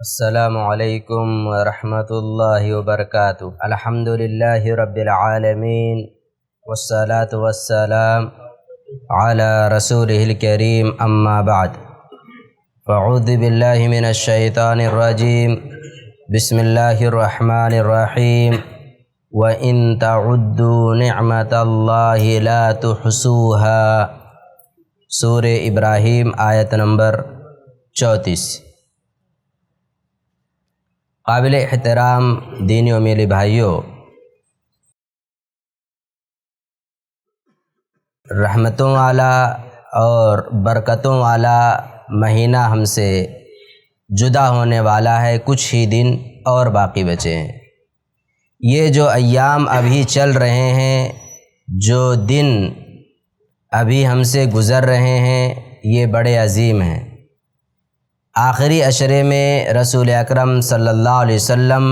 السلام علیکم ورحمۃ اللہ وبرکاتہ۔ الحمد للہ رب العالمین والصلاة والسلام علی رسولہ الکریم، اما بعد فاعوذ باللہ من الشیطان الرجیم، بسم اللہ الرحمن الرحیم۔ وَإِن تَعُدُّوا نِعْمَةَ اللَّهِ لَا تُحْصُوهَا، سورہ ابراہیم آیت نمبر 34۔ قابل احترام دینی و میلی بھائیوں، رحمتوں والا اور برکتوں والا مہینہ ہم سے جدا ہونے والا ہے، کچھ ہی دن اور باقی بچے ہیں۔ یہ جو ایام ابھی چل رہے ہیں، جو دن ابھی ہم سے گزر رہے ہیں، یہ بڑے عظیم ہیں۔ آخری عشرے میں رسول اکرم صلی اللہ علیہ وسلم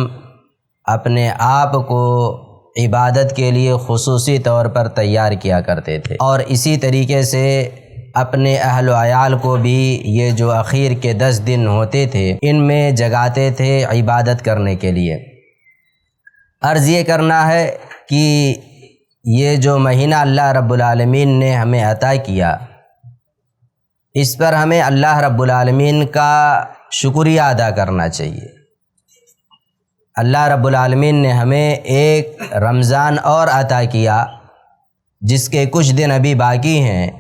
اپنے آپ کو عبادت کے لیے خصوصی طور پر تیار کیا کرتے تھے، اور اسی طریقے سے اپنے اہل و عیال کو بھی یہ جو اخیر کے 10 دن ہوتے تھے، ان میں جگاتے تھے عبادت کرنے کے لیے۔ عرض یہ کرنا ہے کہ یہ جو مہینہ اللہ رب العالمین نے ہمیں عطا کیا، اس پر ہمیں اللہ رب العالمین کا شکریہ ادا کرنا چاہیے۔ اللہ رب العالمین نے ہمیں ایک رمضان اور عطا کیا، جس کے کچھ دن ابھی باقی ہیں،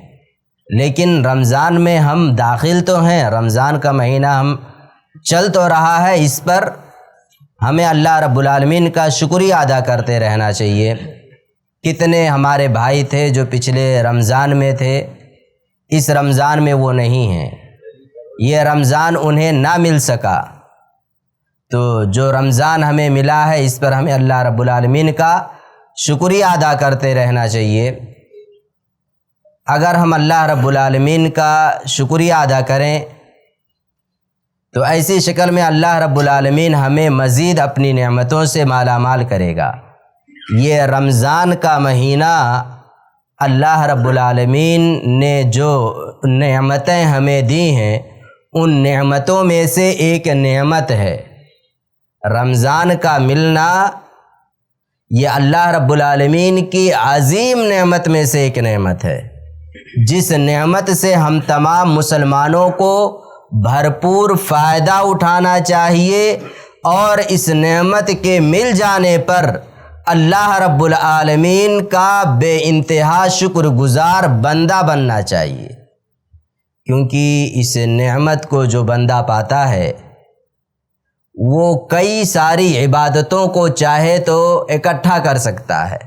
لیکن رمضان میں ہم داخل تو ہیں، رمضان کا مہینہ ہم چل تو رہا ہے، اس پر ہمیں اللہ رب العالمین کا شکریہ ادا کرتے رہنا چاہیے۔ کتنے ہمارے بھائی تھے جو پچھلے رمضان میں تھے، اس رمضان میں وہ نہیں ہیں، یہ رمضان انہیں نہ مل سکا، تو جو رمضان ہمیں ملا ہے، اس پر ہمیں اللہ رب العالمین کا شکریہ ادا کرتے رہنا چاہیے۔ اگر ہم اللہ رب العالمین کا شکریہ ادا کریں تو ایسی شکل میں اللہ رب العالمین ہمیں مزید اپنی نعمتوں سے مالا مال کرے گا۔ یہ رمضان کا مہینہ اللہ رب العالمین نے جو نعمتیں ہمیں دی ہیں، ان نعمتوں میں سے ایک نعمت ہے۔ رمضان کا ملنا یہ اللہ رب العالمین کی عظیم نعمت میں سے ایک نعمت ہے، جس نعمت سے ہم تمام مسلمانوں کو بھرپور فائدہ اٹھانا چاہیے، اور اس نعمت کے مل جانے پر اللہ رب العالمین کا بے انتہا شکر گزار بندہ بننا چاہیے، کیونکہ اس نعمت کو جو بندہ پاتا ہے، وہ کئی ساری عبادتوں کو چاہے تو اکٹھا کر سکتا ہے۔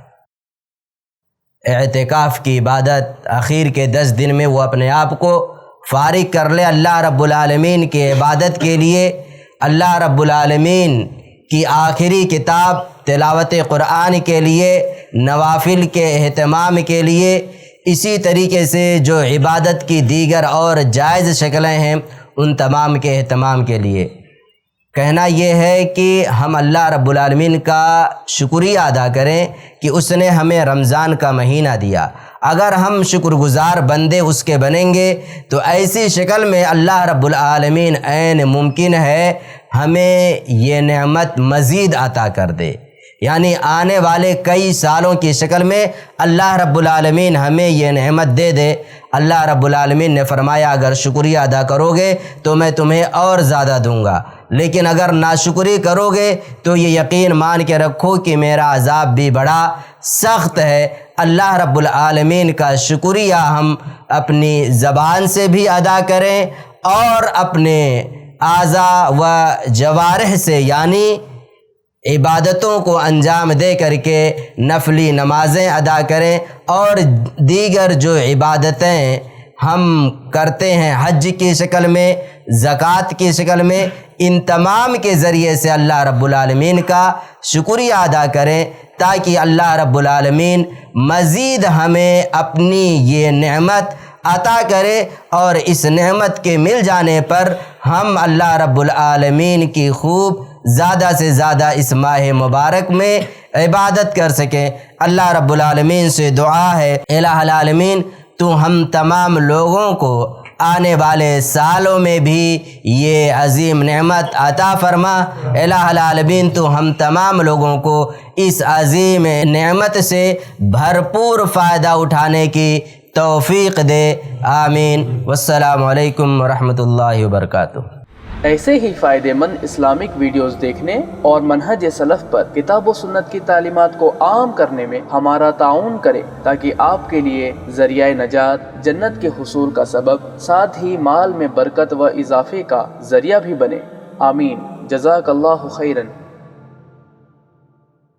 اعتکاف کی عبادت اخیر کے 10 دن میں وہ اپنے آپ کو فارغ کر لے اللہ رب العالمین کی عبادت کے لیے، اللہ رب العالمین کی آخری کتاب تلاوت قرآن کے لیے، نوافل کے اہتمام کے لیے، اسی طریقے سے جو عبادت کی دیگر اور جائز شکلیں ہیں، ان تمام کے اہتمام کے لیے۔ کہنا یہ ہے کہ ہم اللہ رب العالمین کا شکریہ ادا کریں کہ اس نے ہمیں رمضان کا مہینہ دیا۔ اگر ہم شکر گزار بندے اس کے بنیں گے تو ایسی شکل میں اللہ رب العالمین عین ممکن ہے ہمیں یہ نعمت مزید عطا کر دے، یعنی آنے والے کئی سالوں کی شکل میں اللہ رب العالمین ہمیں یہ نعمت دے دے۔ اللہ رب العالمین نے فرمایا، اگر شکریہ ادا کرو گے تو میں تمہیں اور زیادہ دوں گا، لیکن اگر ناشکری کرو گے تو یہ یقین مان کے رکھو کہ میرا عذاب بھی بڑا سخت ہے۔ اللہ رب العالمین کا شکریہ ہم اپنی زبان سے بھی ادا کریں، اور اپنے اعضاء و جوارح سے، یعنی عبادتوں کو انجام دے کر کے نفلی نمازیں ادا کریں، اور دیگر جو عبادتیں ہم کرتے ہیں حج کی شکل میں، زکوٰۃ کی شکل میں، ان تمام کے ذریعے سے اللہ رب العالمین کا شکریہ ادا کریں، تاکہ اللہ رب العالمین مزید ہمیں اپنی یہ نعمت عطا کرے، اور اس نعمت کے مل جانے پر ہم اللہ رب العالمین کی خوب زیادہ سے زیادہ اس ماہ مبارک میں عبادت کر سکیں۔ اللہ رب العالمین سے دعا ہے، الہ العالمین تو ہم تمام لوگوں کو آنے والے سالوں میں بھی یہ عظیم نعمت عطا فرما۔ الہ العالمین تو ہم تمام لوگوں کو اس عظیم نعمت سے بھرپور فائدہ اٹھانے کی توفیق دے، آمین۔ والسلام علیکم ورحمۃ اللہ وبرکاتہ۔ ایسے ہی فائدہ مند اسلامک ویڈیوز دیکھنے اور منہج سلف پر کتاب و سنت کی تعلیمات کو عام کرنے میں ہمارا تعاون کریں، تاکہ آپ کے لیے ذریعہ نجات، جنت کے حصول کا سبب، ساتھ ہی مال میں برکت و اضافے کا ذریعہ بھی بنے، آمین۔ جزاک اللہ خیرن۔